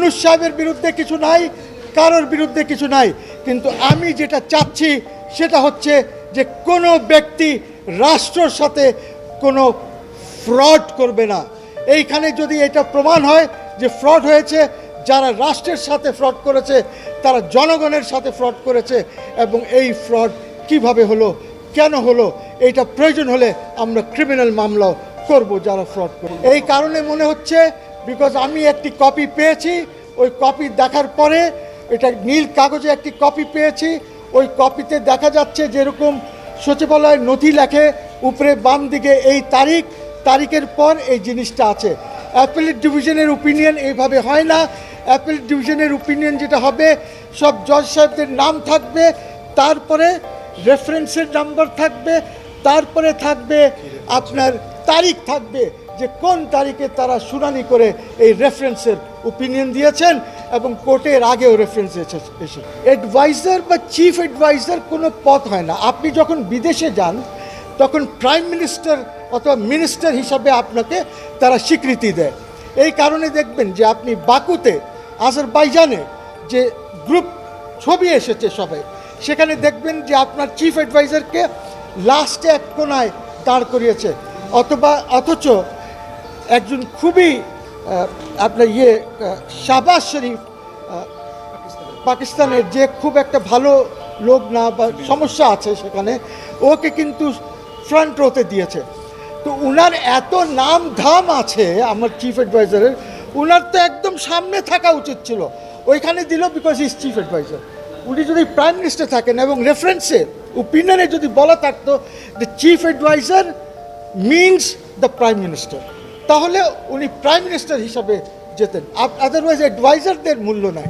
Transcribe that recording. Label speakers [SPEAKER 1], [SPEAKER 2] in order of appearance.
[SPEAKER 1] ইউনূস সাহেবের বিরুদ্ধে কিছু নাই, কারোর বিরুদ্ধে কিছু নাই, কিন্তু আমি যেটা চাচ্ছি সেটা হচ্ছে যে কোনো ব্যক্তি রাষ্ট্রের সাথে কোনো ফ্রড করবে না। এইখানে যদি এটা প্রমাণ হয় যে ফ্রড হয়েছে, যারা রাষ্ট্রের সাথে ফ্রড করেছে তারা জনগণের সাথে ফ্রড করেছে, এবং এই ফ্রড কিভাবে হলো, কেন হলো, এইটা প্রয়োজন হলে আমরা ক্রিমিনাল মামলাও করব যারা ফ্রড করে। এই কারণে মনে হচ্ছে, বিকজ আমি একটি কপি পেয়েছি, ওই কপি দেখার পরে, এটা নীল কাগজে একটি কপি পেয়েছি, ওই কপিতে দেখা যাচ্ছে যেরকম সচিবালয় নথি লেখে উপরে বাম দিকে এই তারিখের পর এই জিনিসটা আছে। অ্যাপেলেট ডিভিশনের ওপিনিয়ন এইভাবে হয় না। অ্যাপেলেট ডিভিশনের ওপিনিয়ন যেটা হবে, সব জজ সাহেবদের নাম থাকবে, তারপরে রেফারেন্সের নাম্বার থাকবে, তারপরে থাকবে আপনার তারিখ থাকবে যে কোন তারিখে তারা শুনানি করে এই রেফারেন্সের ওপিনিয়ন দিয়েছেন, এবং কোর্টের আগেও রেফারেন্স এসে অ্যাডভাইজার বা চিফ অ্যাডভাইজার কোনো পদ হয় না। আপনি যখন বিদেশে যান তখন প্রাইম মিনিস্টার অথবা মিনিস্টার হিসাবে আপনাকে তারা স্বীকৃতি দেয়। এই কারণে দেখবেন যে আপনি বাকুতে, আজারবাইজানে যে গ্রুপ ছবি এসেছে সবাই, সেখানে দেখবেন যে আপনার চিফ অ্যাডভাইজারকে লাস্টে এক কোনায় দাঁড় করিয়েছে, অথচ একজন খুবই আপনার শাহবাজ শরীফ, পাকিস্তানের, যে খুব একটা ভালো লোক না বা সমস্যা আছে সেখানে, ওকে কিন্তু ফ্রন্ট রোতে দিয়েছে। তো উনার এত নাম ধাম আছে আমার চিফ অ্যাডভাইজারের, উনার তো একদম সামনে থাকা উচিত ছিল, ওইখানে দিল বিকজ ইজ চিফ অ্যাডভাইজার। উনি যদি প্রাইম মিনিস্টার থাকেন এবং রেফারেন্সে ওপিনিয়নে যদি বলা থাকতো the chief adviser means the prime minister, তাহলে উনি প্রাইম মিনিস্টার হিসাবে যেতেন। আদারওয়াইজ অ্যাডভাইজারদের মূল্য নাই।